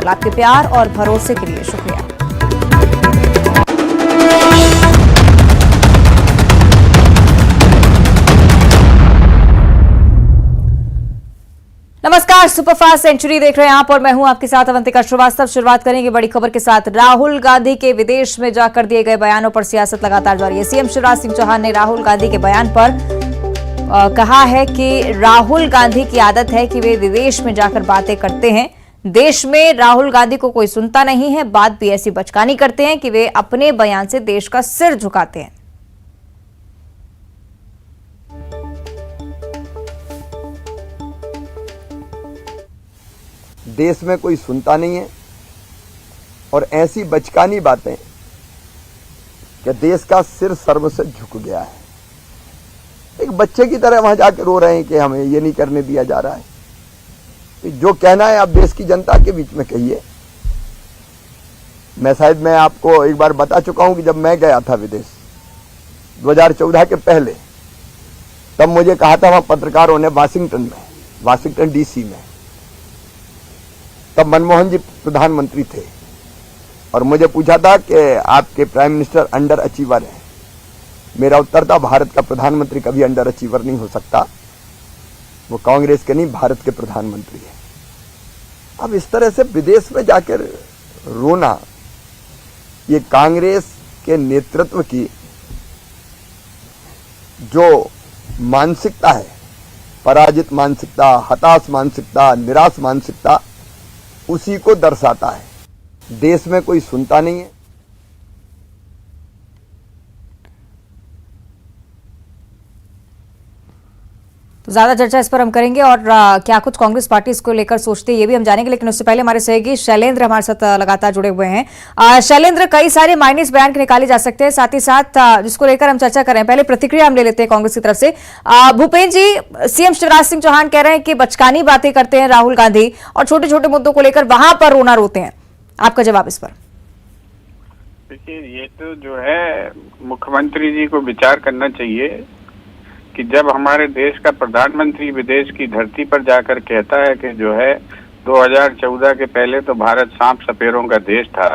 Channel. आपके प्यार और भरोसे के लिए शुक्रिया। नमस्कार, सुपरफास्ट सेंचुरी देख रहे हैं आप और मैं हूं आपके साथ अवंतिका श्रीवास्तव। शुरुआत करेंगे बड़ी खबर के साथ। राहुल गांधी के विदेश में जाकर दिए गए बयानों पर सियासत लगातार जारी है। सीएम शिवराज सिंह चौहान ने राहुल गांधी के बयान पर कहा है कि राहुल गांधी की आदत है कि वे विदेश में जाकर बातें करते हैं। देश में राहुल गांधी को कोई सुनता नहीं है। बात भी ऐसी बचकानी करते हैं कि वे अपने बयान से देश का सिर झुकाते हैं। देश में कोई सुनता नहीं है और ऐसी बचकानी बातें कि देश का सिर सर्व से झुक गया है। एक बच्चे की तरह वहां जाकर रो रहे हैं कि हमें ये नहीं करने दिया जा रहा है। तो जो कहना है आप देश की जनता के बीच में कहिए। मैं आपको एक बार बता चुका हूं कि जब मैं गया था विदेश 2014 के पहले, तब मुझे कहा था वहां पत्रकारों ने वाशिंगटन डीसी में, तब मनमोहन जी प्रधानमंत्री थे और मुझे पूछा था कि आपके प्राइम मिनिस्टर अंडर अचीवर हैं। मेरा उत्तर था, भारत का प्रधानमंत्री कभी अंडर अचीवर नहीं हो सकता, वो कांग्रेस के नहीं भारत के प्रधानमंत्री हैं। अब इस तरह से विदेश में जाकर रोना, ये कांग्रेस के नेतृत्व की जो मानसिकता है, पराजित मानसिकता, हताश मानसिकता, निराश मानसिकता, उसी को दर्शाता है। देश में कोई सुनता नहीं है। तो ज्यादा चर्चा इस पर हम करेंगे और क्या कुछ कांग्रेस पार्टी इसको लेकर सोचती है ये भी हम जानेंगे, लेकिन उससे पहले हमारे सहयोगी शैलेंद्र हमारे साथ लगातार जुड़े हुए हैं। शैलेंद्र, कई सारे मायने इस बयान के निकाले जा सकते हैं, साथ ही साथ जिसको लेकर हम चर्चा कर रहे हैं। पहले प्रतिक्रिया हम ले लेते हैं कांग्रेस की तरफ से। भूपेंद्र जी, सीएम शिवराज सिंह चौहान कह रहे हैं कि बचकानी बातें करते हैं राहुल गांधी और छोटे छोटे मुद्दों को लेकर वहां पर रोना रोते हैं। आपका जवाब इस पर? देखिए, ये तो जो है मुख्यमंत्री जी को विचार करना चाहिए कि जब हमारे देश का प्रधानमंत्री विदेश की धरती पर जाकर कहता है कि जो है 2014 के पहले तो भारत सांप सपेरों का देश था,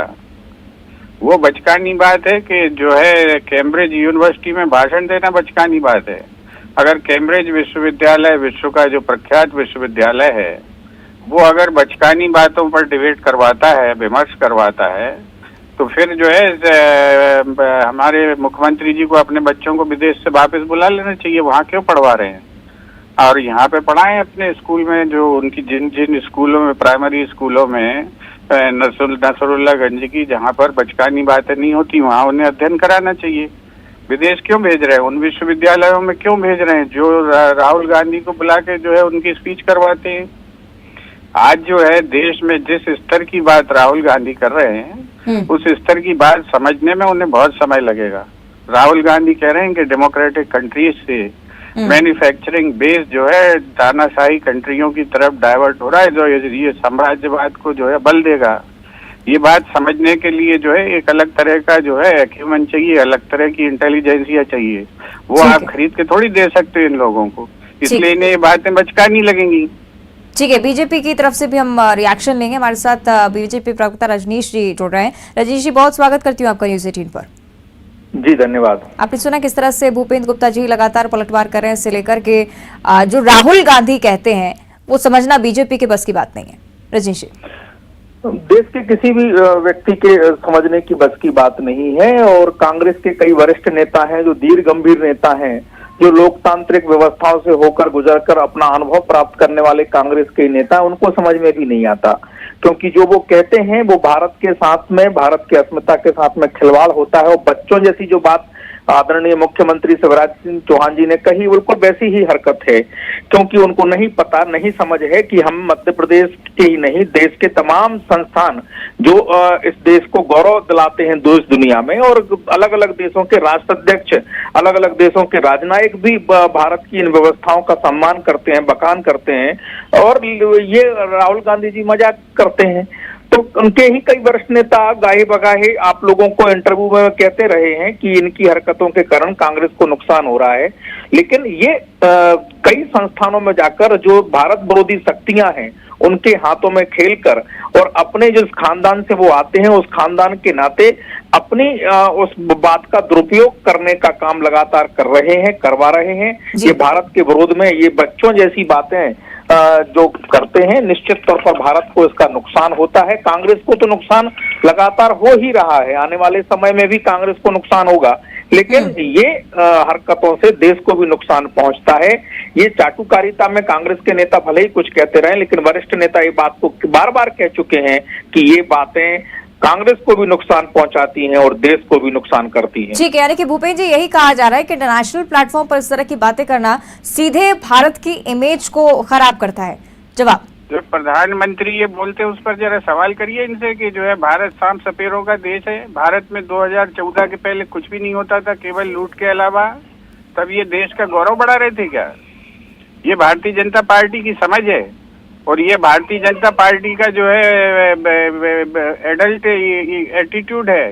वो बचकानी बात है कि जो है कैम्ब्रिज यूनिवर्सिटी में भाषण देना बचकानी बात है। अगर कैम्ब्रिज विश्वविद्यालय विश्व का जो प्रख्यात विश्वविद्यालय है, वो अगर बचकानी बातों पर डिबेट करवाता है, विमर्श करवाता है, तो फिर जो है हमारे मुख्यमंत्री जी को अपने बच्चों को विदेश से वापस बुला लेना चाहिए। वहाँ क्यों पढ़वा रहे हैं? और यहाँ पे पढ़ाएं अपने स्कूल में, जो उनकी जिन स्कूलों में, प्राइमरी स्कूलों में नसरुल्लागंज की, जहाँ पर बचकानी बातें नहीं होती, वहाँ उन्हें अध्ययन कराना चाहिए। विदेश क्यों भेज रहे हैं? उन विश्वविद्यालयों में क्यों भेज रहे हैं जो राहुल गांधी को बुला के जो है उनकी स्पीच करवाते हैं? आज जो है देश में जिस स्तर की बात राहुल गांधी कर रहे हैं, उस स्तर की बात समझने में उन्हें बहुत समय लगेगा। राहुल गांधी कह रहे हैं कि डेमोक्रेटिक कंट्रीज से मैन्युफैक्चरिंग बेस जो है तानाशाही कंट्रियों की तरफ डाइवर्ट हो रहा है, जो ये साम्राज्यवाद को जो है बल देगा। ये बात समझने के लिए जो है एक अलग तरह का जो है एक्यूमेन चाहिए, अलग तरह की इंटेलिजेंसिया चाहिए। वो आप खरीद के थोड़ी दे सकते हैं इन लोगों को, इसलिए इन्हें ये बातें बचकानी लगेंगी। ठीक है, बीजेपी की तरफ से भी हम रिएक्शन लेंगे। हमारे साथ बीजेपी प्रवक्ता रजनीश जी जुड़ रहे हैं। रजनीश जी, बहुत स्वागत करती हूँ आपका न्यूज़ 18 पर। जी धन्यवाद। आपने सुना किस तरह से भूपेंद्र गुप्ता जी लगातार पलटवार कर रहे हैं, इससे लेकर के जो राहुल गांधी कहते हैं वो समझना बीजेपी के बस की बात नहीं है। रजनीश जी, देश के किसी भी व्यक्ति के समझने की बस की बात नहीं है और कांग्रेस के कई वरिष्ठ नेता हैं जो धीर गंभीर नेता हैं, जो लोकतांत्रिक व्यवस्थाओं से होकर गुजरकर अपना अनुभव प्राप्त करने वाले कांग्रेस के नेता, उनको समझ में भी नहीं आता, क्योंकि जो वो कहते हैं वो भारत के साथ में, भारत की अस्मिता के साथ में खिलवाड़ होता है। और बच्चों जैसी जो बात आदरणीय मुख्यमंत्री शिवराज सिंह चौहान जी ने कही, बिल्कुल वैसी ही हरकत है, क्योंकि उनको नहीं पता, नहीं समझ है कि हम मध्य प्रदेश के ही नहीं, देश के तमाम संस्थान जो इस देश को गौरव दिलाते हैं देश दुनिया में, और अलग अलग देशों के राष्ट्राध्यक्ष, अलग अलग देशों के राजनयिक भी भारत की इन व्यवस्थाओं का सम्मान करते हैं, बखान करते हैं, और ये राहुल गांधी जी मजाक करते हैं। तो उनके ही कई वरिष्ठ नेता गाहे बगाहे आप लोगों को इंटरव्यू में कहते रहे हैं कि इनकी हरकतों के कारण कांग्रेस को नुकसान हो रहा है, लेकिन ये कई संस्थानों में जाकर जो भारत विरोधी शक्तियां हैं उनके हाथों में खेलकर और अपने जिस खानदान से वो आते हैं उस खानदान के नाते अपनी उस बात का दुरुपयोग करने का काम लगातार कर रहे हैं, करवा रहे हैं। ये भारत के विरोध में ये बच्चों जैसी बातें जो करते हैं, निश्चित तौर पर भारत को इसका नुकसान होता है। कांग्रेस को तो नुकसान लगातार हो ही रहा है, आने वाले समय में भी कांग्रेस को नुकसान होगा, लेकिन ये हरकतों से देश को भी नुकसान पहुंचता है। ये चाटुकारिता में कांग्रेस के नेता भले ही कुछ कहते रहे, लेकिन वरिष्ठ नेता ये बात को बार बार कह चुके हैं कि ये बातें कांग्रेस को भी नुकसान पहुंचाती हैं और देश को भी नुकसान करती हैं। ठीक है, यानी कि भूपेंद्र जी यही कहा जा रहा है कि इंटरनेशनल प्लेटफॉर्म पर इस तरह की बातें करना सीधे भारत की इमेज को खराब करता है। जवाब जो प्रधानमंत्री ये बोलते हैं उस पर जरा सवाल करिए इनसे कि जो है भारत सांप सपेरों का देश है। भारत में 2014 के पहले कुछ भी नहीं होता था, केवल लूट के अलावा। तब ये देश का गौरव बढ़ा रहे थे क्या? ये भारतीय जनता पार्टी की समझ है और ये भारतीय जनता पार्टी का जो है एडल्ट एटीट्यूड है।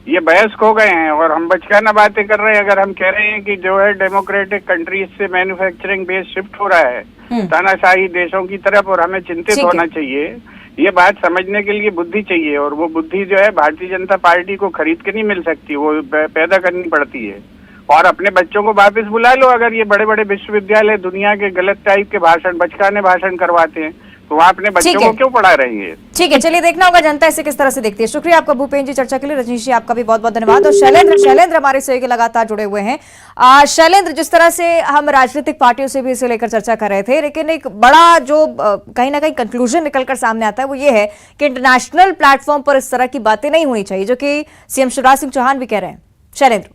ये वयस्क हो गए हैं और हम बचकाना बातें कर रहे हैं। अगर हम कह रहे हैं कि जो है डेमोक्रेटिक कंट्रीज से मैन्युफैक्चरिंग बेस शिफ्ट हो रहा है तानाशाही देशों की तरफ और हमें चिंतित होना चाहिए, ये बात समझने के लिए बुद्धि चाहिए और वो बुद्धि जो है भारतीय जनता पार्टी को खरीद के नहीं मिल सकती, वो पैदा करनी पड़ती है। और अपने बच्चों को वापस बुला लो। अगर ये बड़े बड़े विश्वविद्यालय दुनिया के गलत टाइप के भाषण, बचकाने भाषण करवाते हैं तो वहाँ अपने बच्चों को क्यों पढ़ा रही है? ठीक है, चलिए देखना होगा जनता इसे किस तरह से देखती है। शुक्रिया आपका भूपेंद्र जी चर्चा के लिए। रजनीश जी आपका भी बहुत बहुत धन्यवाद। और शैलेंद्र हमारे सहयोगी लगातार जुड़े हुए हैं। शैलेंद्र, जिस तरह से हम राजनीतिक पार्टियों से भी इसे लेकर चर्चा कर रहे थे, लेकिन एक बड़ा जो कहीं ना कहीं कंक्लूजन निकलकर सामने आता है वो ये है कि इंटरनेशनल प्लेटफॉर्म पर इस तरह की बातें नहीं होनी चाहिए, जो कि सीएम शिवराज सिंह चौहान भी कह रहे हैं। शैलेंद्र,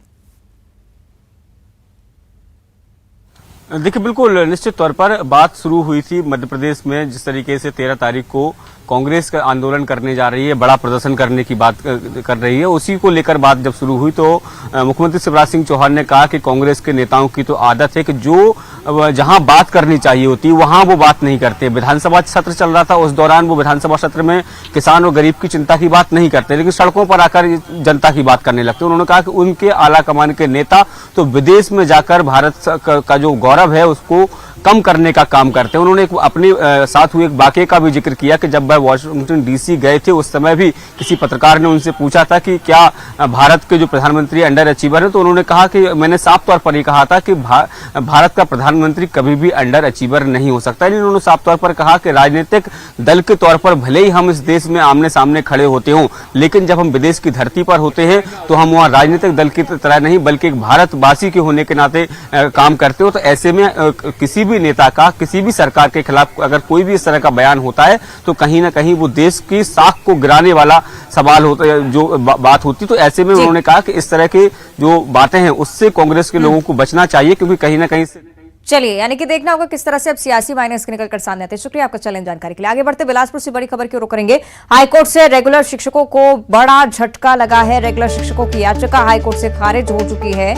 देखिए, बिल्कुल निश्चित तौर पर बात शुरू हुई थी मध्य प्रदेश में, जिस तरीके से 13 तारीख को कांग्रेस का आंदोलन करने जा रही है, बड़ा प्रदर्शन करने की बात कर रही है, उसी को लेकर बात जब शुरू हुई तो मुख्यमंत्री शिवराज सिंह चौहान ने कहा कि कांग्रेस के नेताओं की तो आदत है कि जो जहां बात करनी चाहिए होती है वहां वो बात नहीं करते। विधानसभा सत्र चल रहा था, उस दौरान वो विधानसभा सत्र में किसान और गरीब की चिंता की बात नहीं करते, लेकिन सड़कों पर आकर जनता की बात करने लगते। उन्होंने कहा कि उनके आला कमान के नेता तो विदेश में जाकर भारत का जो गौरव है उसको कम करने का काम करते हैं। उन्होंने अपने साथ हुए एक वाकये का भी जिक्र किया कि जब वह वाशिंगटन डीसी गए थे उस समय भी किसी पत्रकार ने उनसे पूछा था कि क्या भारत के जो प्रधानमंत्री अंडर अचीवर हैं, तो उन्होंने कहा कि मैंने साफ तौर पर ये कहा था कि भारत का प्रधानमंत्री कभी भी अंडर अचीवर नहीं हो सकता। उन्होंने साफ तौर पर कहा कि राजनीतिक दल के तौर पर भले ही हम इस देश में आमने सामने खड़े होते हों, लेकिन जब हम विदेश की धरती पर होते हैं तो हम वहाँ राजनीतिक दल की तरह नहीं बल्कि एक भारतवासी के होने के नाते काम करते हो। तो ऐसे में किसी भी नेता का किसी भी सरकार के खिलाफ अगर कोई भी इस तरह का बयान होता है तो कहीं ना कहीं वो देश की साख को गिराने वाला सवाल होता है, जो बात होती। तो ऐसे में उन्होंने कहा कि इस तरह की जो बातें हैं उससे कांग्रेस के लोगों को बचना चाहिए, क्योंकि कहीं ना कहीं चलिए, यानी कि देखना होगा किस तरह से अब सियासी मायने इसके निकलकर सामने आते हैं। शुक्रिया आपका चैलेंज जानकारी के लिए। आगे बढ़ते बिलासपुर से बड़ी खबर की ओर करेंगे। हाईकोर्ट से रेगुलर शिक्षकों को बड़ा झटका लगा है। रेगुलर शिक्षकों की याचिका हाईकोर्ट से खारिज हो चुकी है।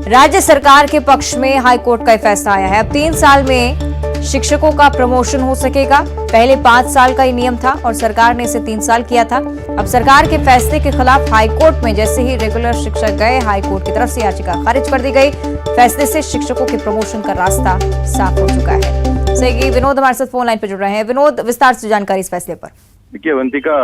राज्य सरकार के पक्ष में हाईकोर्ट का फैसला आया है। अब 3 साल में शिक्षकों का प्रमोशन हो सकेगा। पहले 5 साल का ही नियम था और सरकार ने इसे 3 साल किया था। अब सरकार के फैसले के खिलाफ हाईकोर्ट में जैसे ही रेगुलर शिक्षक गए, हाईकोर्ट की तरफ से याचिका खारिज कर दी गई। फैसले से शिक्षकों के प्रमोशन का रास्ता साफ हो चुका है। सही, विनोद हमारे साथ फोन लाइन पर जुड़ रहे हैं। विनोद, विस्तार से जानकारी इस फैसले पर। देखिए अवंतिका,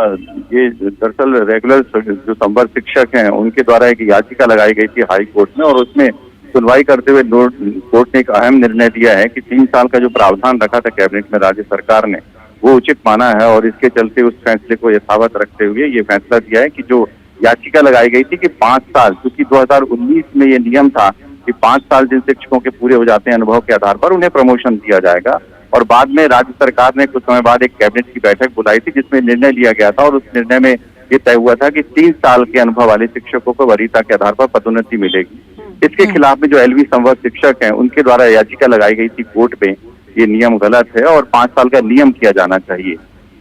ये दरअसल रेगुलर जो संवर्ग शिक्षक हैं उनके द्वारा एक याचिका लगाई गई थी हाई कोर्ट में और उसमें सुनवाई करते हुए कोर्ट ने एक अहम निर्णय दिया है कि 3 साल का जो प्रावधान रखा था कैबिनेट में राज्य सरकार ने वो उचित माना है और इसके चलते उस फैसले को यथावत रखते हुए ये फैसला दिया है कि जो याचिका लगाई गई थी कि 5 साल, क्योंकि 2019 में ये नियम था कि 5 साल जिन शिक्षकों के पूरे हो जाते हैं अनुभव के आधार पर उन्हें प्रमोशन दिया जाएगा, और बाद में राज्य सरकार ने कुछ समय बाद एक कैबिनेट की बैठक बुलाई थी जिसमें निर्णय लिया गया था और उस निर्णय में ये तय हुआ था कि 3 साल के अनुभव वाले शिक्षकों को वरीयता के आधार पर पदोन्नति मिलेगी। इसके खिलाफ में जो एलवी संवर्ग शिक्षक हैं उनके द्वारा याचिका लगाई गई थी कोर्ट में, ये नियम गलत है और 5 साल का नियम किया जाना चाहिए।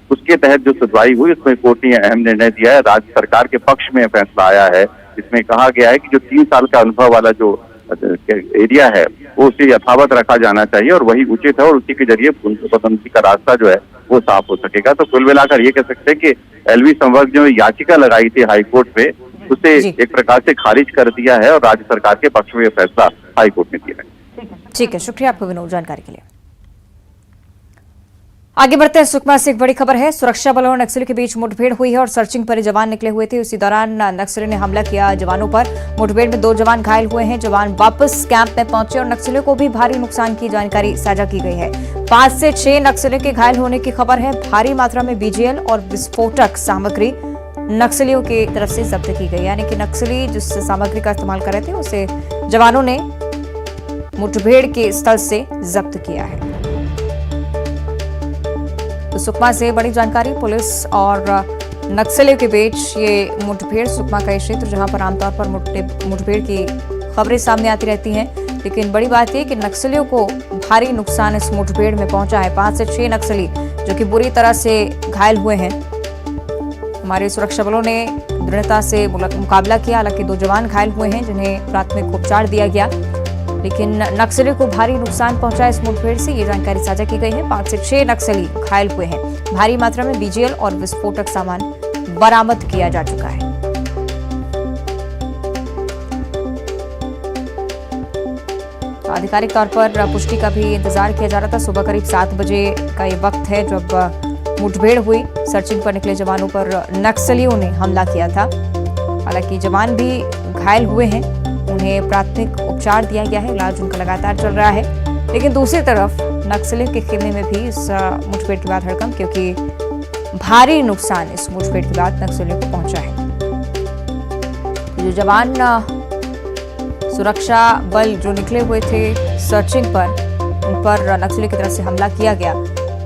उसके तहत जो सुनवाई हुई उसमें कोर्ट ने अहम निर्णय दिया है। राज्य सरकार के पक्ष में फैसला आया है। इसमें कहा गया है कि जो 3 साल का अनुभव वाला जो एरिया है वो उसे यथावत रखा जाना चाहिए और वही उचित है और उसी के जरिए पदोन्नति का रास्ता जो है वो साफ हो सकेगा। तो कुल मिलाकर ये कह सकते हैं कि एलवी संवर्ग जो याचिका लगाई थी हाईकोर्ट में उसे एक प्रकार से खारिज कर दिया है और राज्य सरकार के पक्ष में यह फैसला हाईकोर्ट ने दिया है। ठीक है, शुक्रिया आपको विनोद जानकारी के लिए। आगे बढ़ते हैं। सुकमा से एक बड़ी खबर है। सुरक्षा बलों और नक्सलियों के बीच मुठभेड़ हुई है और सर्चिंग पर जवान निकले हुए थे। उसी दौरान नक्सलियों ने हमला किया जवानों पर। मुठभेड़ में 2 जवान घायल हुए हैं। जवान वापस कैंप में पहुंचे और नक्सलियों को भी भारी नुकसान की जानकारी साझा की गई है। 5 से 6 नक्सलियों के घायल होने की खबर है। भारी मात्रा में बीजीएल और विस्फोटक सामग्री नक्सलियों की तरफ से जब्त की गई, यानी कि नक्सली जिस सामग्री का इस्तेमाल कर रहे थे उसे जवानों ने मुठभेड़ के स्थल से जब्त किया है। तो सुकमा से बड़ी जानकारी। पुलिस और नक्सलियों के बीच ये मुठभेड़, सुकमा का क्षेत्र जहां पर आमतौर पर मुठभेड़ की खबरें सामने आती रहती हैं, लेकिन बड़ी बात यह कि नक्सलियों को भारी नुकसान इस मुठभेड़ में पहुंचा है। 5 से 6 नक्सली जो कि बुरी तरह से घायल हुए हैं। हमारे सुरक्षा बलों ने दृढ़ता से मुकाबला किया। हालांकि 2 जवान घायल हुए हैं जिन्हें प्राथमिक उपचार दिया गया, लेकिन नक्सलियों को भारी नुकसान पहुंचा इस मुठभेड़ से, ये जानकारी साझा की गई है। 5 से 6 नक्सली घायल हुए हैं। भारी मात्रा में बीजीएल और विस्फोटक सामान बरामद किया जा चुका है। आधिकारिक तौर पर पुष्टि का भी इंतजार किया जा रहा था। सुबह करीब 7 बजे का ये वक्त है जब मुठभेड़ हुई। सर्चिंग पर निकले जवानों पर नक्सलियों ने हमला किया था। हालांकि जवान भी घायल हुए हैं, उन्हें प्राथमिक उपचार दिया गया है, इलाज उनका लगातार चल रहा है। लेकिन दूसरी तरफ नक्सलियों के खेमे में भी इस मुठभेड़ के बाद हड़कंप, क्योंकि भारी नुकसान इस मुठभेड़ के बाद नक्सलियों को पहुंचा है। जो जवान सुरक्षा बल जो निकले हुए थे सर्चिंग पर, उन पर नक्सलियों की तरफ से हमला किया गया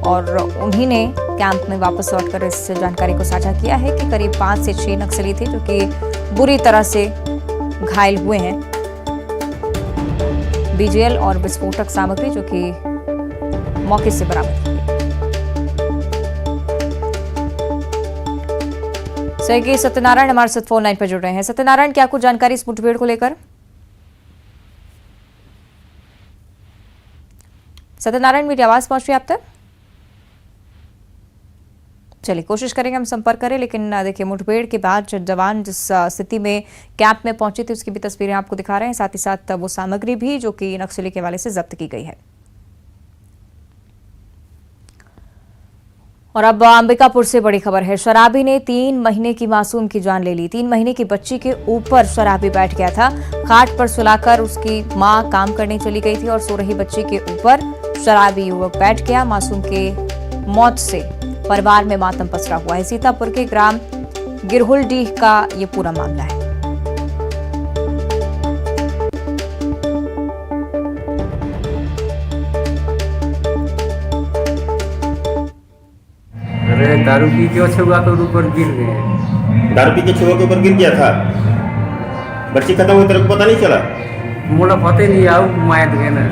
और उन्हीं ने कैंप में वापस लौटकर इस जानकारी को साझा किया है कि करीब 5 से 6 नक्सली थे जो कि बुरी तरह से घायल हुए हैं। बीजीएल और विस्फोटक सामग्री जो कि मौके से बरामद की गई। सहयोगी सत्यनारायण हमारे साथ फोन लाइन पर जुड़ रहे हैं। सत्यनारायण, क्या कुछ जानकारी इस मुठभेड़ को लेकर? सत्यनारायण, मेरी आवाज पहुंच रही है आप तक? चलिए कोशिश करेंगे हम संपर्क करें, लेकिन देखिए मुठभेड़ के बाद जवान जिस स्थिति में कैंप में पहुंचे थे उसकी भी तस्वीरें आपको दिखा रहे हैं, साथ ही साथ वो सामग्री भी जो कि नक्सली के हवाले से जब्त की गई है। और अब अंबिकापुर से बड़ी खबर है। शराबी ने 3 महीने की मासूम की जान ले ली। 3 महीने की बच्ची के ऊपर शराबी बैठ गया था। खाट पर सुलाकर उसकी मां काम करने चली गई थी और सो रही बच्ची के ऊपर शराबी युवक बैठ गया। मासूम के मौत से परिवार में मातम पसरा हुआ है। सीतापुर के ग्राम गिरहुलडीह का ये पूरा मामला है। अरे दारू पी के छुआ के ऊपर गिर गए। दारू पी के छुआ के ऊपर गिर गया था। बच्ची खत्म हुई, तेरे को पता नहीं चला? मोला पता ही नहीं, आओ माया गए ना।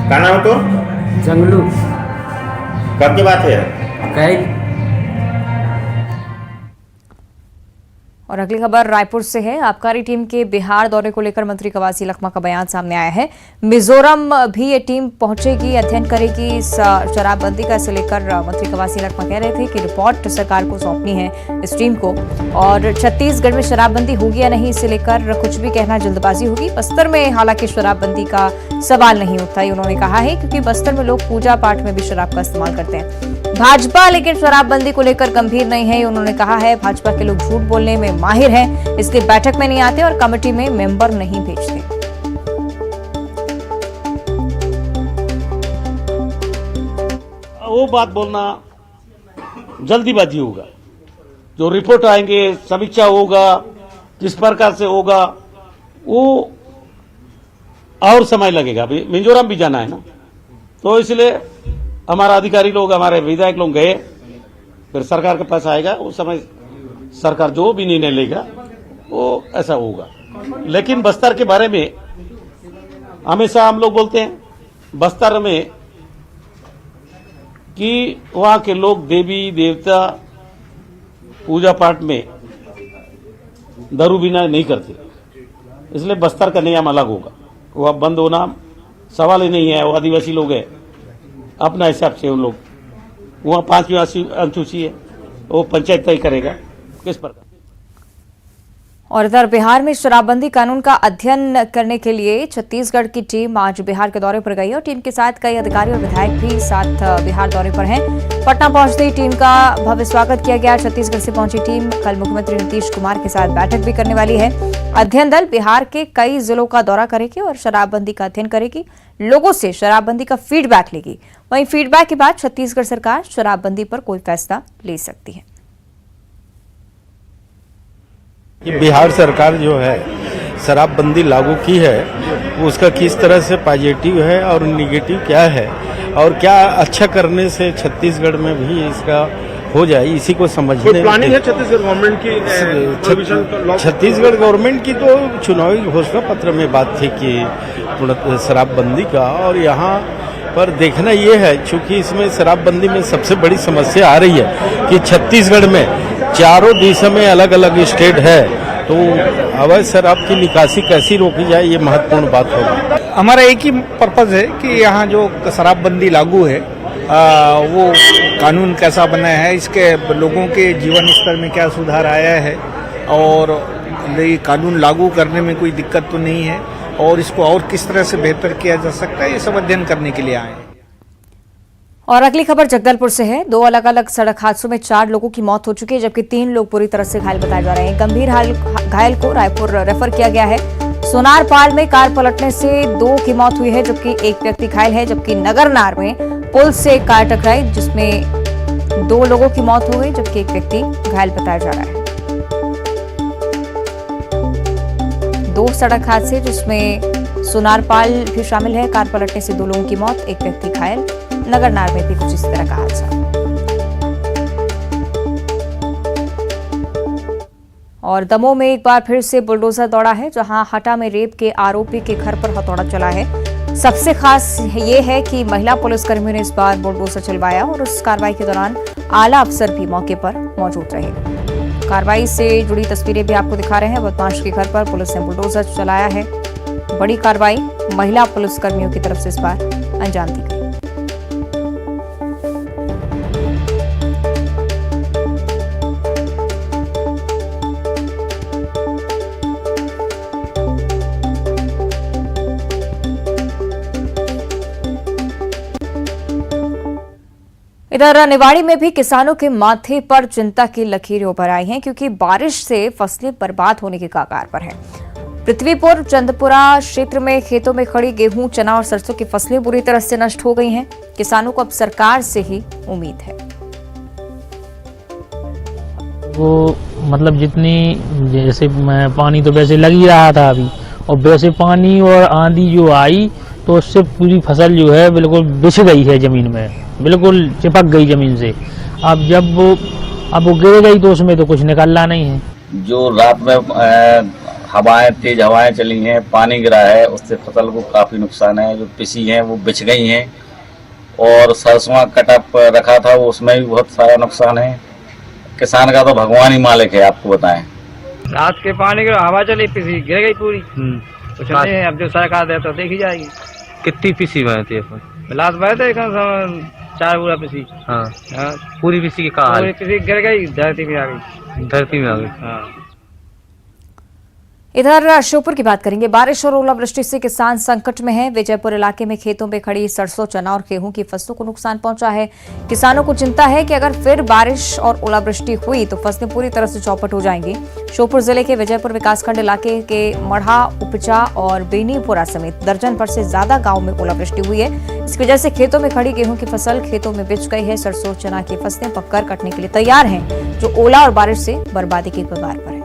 क्या नाम है तो? जंगलू। कब की बात है? कई। और अगली खबर रायपुर से है। आबकारी टीम के बिहार दौरे को लेकर मंत्री कवासी लखमा का बयान सामने आया है। मिजोरम भी ये टीम पहुंचेगी, अध्ययन करेगी इस शराबबंदी का। इसे लेकर मंत्री कवासी लखमा कह रहे थे कि रिपोर्ट सरकार को सौंपनी है इस टीम को। और छत्तीसगढ़ में शराबबंदी होगी या नहीं, इसे लेकर कुछ भी कहना जल्दबाजी होगी। बस्तर में हालांकि शराबबंदी का सवाल नहीं उठता, उन्होंने कहा है, क्योंकि बस्तर में लोग पूजा पाठ में भी शराब का इस्तेमाल करते हैं। भाजपा लेकिन शराबबंदी को लेकर गंभीर नहीं है, उन्होंने कहा है। भाजपा के लोग झूठ बोलने में माहिर हैं, इसलिए बैठक में नहीं आते और कमेटी में मेंबर नहीं भेजते। वो बात बोलना जल्दीबाजी होगा। जो रिपोर्ट आएंगे, समीक्षा होगा, किस प्रकार से होगा, वो और समय लगेगा। मिजोरम भी जाना है ना, तो इसलिए हमारा अधिकारी लोग, हमारे विधायक लोग गए, फिर सरकार के पास आएगा। उस समय सरकार जो भी निर्णय लेगा वो ऐसा होगा। लेकिन बस्तर के बारे में हमेशा हम लोग बोलते हैं, बस्तर में कि वहां के लोग देवी देवता पूजा पाठ में दारू बिना नहीं करते, इसलिए बस्तर का नियम अलग होगा। वो अब बंद होना सवाल ही नहीं है। वो आदिवासी लोग हैं, अपना हिसाब से उन लोग, वहाँ 5वीं अनुसूची है, वो पंचायत तय करेगा किस प्रकार। और इधर बिहार में शराबबंदी कानून का अध्ययन करने के लिए छत्तीसगढ़ की टीम आज बिहार के दौरे पर गई और टीम के साथ कई अधिकारी और विधायक भी साथ बिहार दौरे पर हैं। पटना पहुंचते ही टीम का भव्य स्वागत किया गया। छत्तीसगढ़ से पहुंची टीम कल मुख्यमंत्री नीतीश कुमार के साथ बैठक भी करने वाली है। अध्ययन दल बिहार के कई जिलों का दौरा करेगी और शराबबंदी का अध्ययन करेगी, लोगों से शराबबंदी का फीडबैक लेगी। वहीं फीडबैक के बाद छत्तीसगढ़ सरकार शराबबंदी पर कोई फैसला ले सकती है। बिहार सरकार जो है शराबबंदी लागू की है, वो उसका किस तरह से पॉजिटिव है और निगेटिव क्या है और क्या अच्छा करने से छत्तीसगढ़ में भी इसका हो जाए, इसी को समझने प्लानिंग है छत्तीसगढ़ गवर्नमेंट की। छत्तीसगढ़ गवर्नमेंट की तो चुनावी घोषणा पत्र में बात थी कि शराबबंदी का, और यहाँ पर देखना ये है चूंकि इसमें शराबबंदी में सबसे बड़ी समस्या आ रही है कि छत्तीसगढ़ में चारों दिशा में अलग अलग स्टेट है, तो अवैध शराब की निकासी कैसी रोकी जाए, ये महत्वपूर्ण बात होगी। हमारा एक ही पर्पज है कि यहाँ जो शराबबंदी लागू है वो कानून कैसा बना है, इसके लोगों के जीवन स्तर में क्या सुधार आया है और ये कानून लागू करने में कोई दिक्कत तो नहीं है और इसको और किस तरह से बेहतर किया जा सकता है, ये सब अध्ययन करने के लिए आए हैं। और अगली खबर जगदलपुर से है। 2 अलग अलग सड़क हादसों में 4 लोगों की मौत हो चुकी है, जबकि 3 लोग पूरी तरह से घायल बताए जा रहे हैं। गंभीर घायल को रायपुर रेफर किया गया है। सोनारपाल में कार पलटने से 2 की मौत हुई है, जबकि 1 व्यक्ति घायल है। जबकि नगरनार में पुल से कार टकराई जिसमें 2 लोगों की मौत हो गई, जबकि 1 व्यक्ति घायल बताया जा रहा है। 2 सड़क हादसे जिसमें सोनारपाल भी शामिल है। कार पलटने से 2 लोगों की मौत, 1 व्यक्ति घायल। नगरनार में भी कुछ इस तरह का हादसा। और दमोह में एक बार फिर से बुलडोजर दौड़ा है, जहां हटा में रेप के आरोपी के घर पर हथौड़ा चला है। सबसे खास ये है कि महिला पुलिसकर्मियों ने इस बार बुलडोजर चलवाया और उस कार्रवाई के दौरान आला अफसर भी मौके पर मौजूद रहे। कार्रवाई से जुड़ी तस्वीरें भी आपको दिखा रहे हैं। बदमाश के घर पर पुलिस ने बुलडोजर चलाया है। बड़ी कार्रवाई महिला पुलिसकर्मियों की तरफ से इस बार अंजाम दी गई। इधर निवाड़ी में भी किसानों के माथे पर चिंता की लकीरें उभर आई हैं, क्योंकि बारिश से फसलें बर्बाद होने के कगार पर हैं। पृथ्वीपुर चंदपुरा क्षेत्र में खेतों में खड़ी गेहूं, चना और सरसों की फसलें बुरी तरह से नष्ट हो गई हैं। किसानों को अब सरकार से ही उम्मीद है। वो मतलब जितनी जैसे पानी तो वैसे लग ही रहा था अभी, और वैसे पानी और आंधी जो आई तो उससे पूरी फसल जो है बिल्कुल बिछ गई है जमीन में, बिल्कुल चिपक गई जमीन से। अब जब वो गिर गई तो उसमें तो कुछ निकलना नहीं है। जो रात में तेज हवाएं चली हैं, पानी गिरा है, उससे फसल को काफी नुकसान है। जो पिसी हैं वो बिछ गई हैं और सरसों कटअप रखा था वो उसमें भी बहुत सारा नुकसान है। किसान का तो भगवान ही मालिक है, आपको बताएं। रात के पानी की हवा चली, पिसी गिर गई पूरी। कुछ नहीं है, अब जो सरकार दे तो देखी जाएगी। कितनी पिसी बनी थी? लास्ट बार थे 4 पूरा पिसी। हाँ, पूरी पिसी की कहा? पूरी पिसी गिर गई, धरती में आ गई। धरती में आ गई। हाँ। इधर श्योपुर की बात करेंगे। बारिश और ओलावृष्टि से किसान संकट में हैं। विजयपुर इलाके में खेतों में खड़ी सरसों, चना और गेहूं की फसलों को नुकसान पहुंचा है। किसानों को चिंता है कि अगर फिर बारिश और ओलावृष्टि हुई तो फसलें पूरी तरह से चौपट हो जाएंगी। श्योपुर जिले के विजयपुर विकासखंड इलाके के मढ़ा, उपचा और बेनीपुरा समेत दर्जन भर से ज्यादा गाँव में ओलावृष्टि हुई है। इसकी वजह से खेतों में खड़ी गेहूं की फसल खेतों में बिछ गई है। सरसों, चना की फसलें पककर कटने के लिए तैयार हैं, जो ओला और बारिश से बर्बादी के कगार पर है।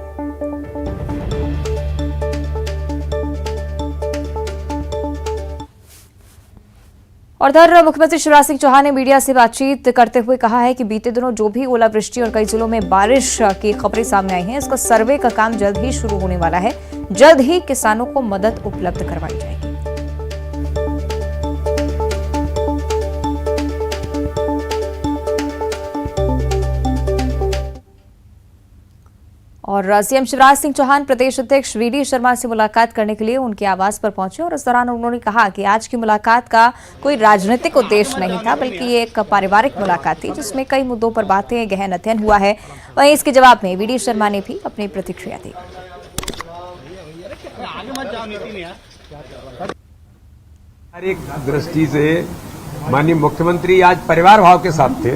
और इधर मुख्यमंत्री शिवराज सिंह चौहान ने मीडिया से बातचीत करते हुए कहा है कि बीते दिनों जो भी ओलावृष्टि और कई जिलों में बारिश की खबरें सामने आई हैं, इसका सर्वे का काम जल्द ही शुरू होने वाला है। जल्द ही किसानों को मदद उपलब्ध करवाई जाएगी। और सीएम शिवराज सिंह चौहान प्रदेश अध्यक्ष वीडी शर्मा से मुलाकात करने के लिए उनके आवास पर पहुंचे और इस दौरान उन्होंने कहा कि आज की मुलाकात का कोई राजनीतिक उद्देश्य नहीं था, बल्कि ये एक पारिवारिक मुलाकात थी जिसमें कई मुद्दों पर बातें, गहन अध्ययन हुआ है। वहीं इसके जवाब में वीडी शर्मा ने भी अपनी प्रतिक्रिया दी। एक दृष्टि से माननीय मुख्यमंत्री आज परिवार भाव के साथ थे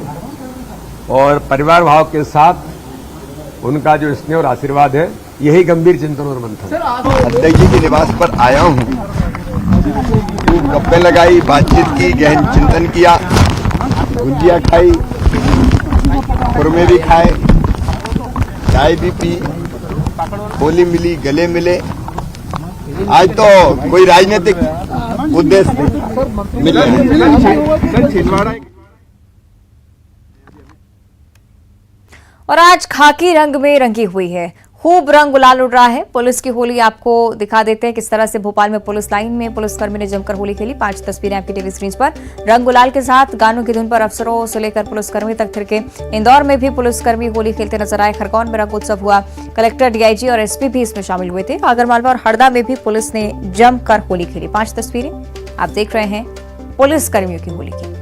और परिवार भाव के साथ उनका जो स्नेह और आशीर्वाद है यही गंभीर चिंतन और मंथन। अध्यक्ष जी के निवास पर आया हूँ, खूब गप्पे लगाई, बातचीत की, गहन चिंतन किया, गुजिया खाई, खुरमे भी खाए, चाय भी पी, होली मिली, गले मिले। आज तो कोई राजनीतिक उद्देश्य नहीं मिल रहा है। और आज खाकी रंग में रंगी हुई है, खूब रंग गुलाल उड़ रहा है। पुलिस की होली आपको दिखा देते हैं किस तरह से भोपाल में पुलिस लाइन में पुलिसकर्मी ने जमकर होली खेली। 5 तस्वीरें आपकी टीवी स्क्रीन पर रंग गुलाल के साथ गानों की धुन पर अफसरों से लेकर पुलिसकर्मी तक थिरके। इंदौर में भी पुलिसकर्मी होली खेलते नजर आए। खरगोन में रंग उत्सव हुआ, कलेक्टर, डीआईजी और एसपी भी इसमें शामिल हुए थे। आगरमालवा और हरदा में भी पुलिस ने जमकर होली खेली। 5 तस्वीरें आप देख रहे हैं पुलिसकर्मियों की होली की।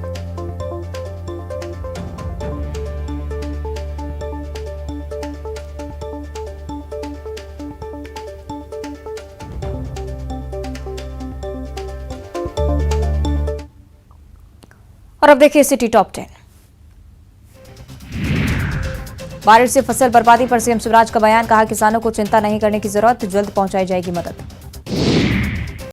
और अब देखिए सिटी टॉप 10। बारिश से फसल बर्बादी पर सीएम शिवराज का बयान, कहा किसानों को चिंता नहीं करने की जरूरत, जल्द पहुंचाई जाएगी मदद।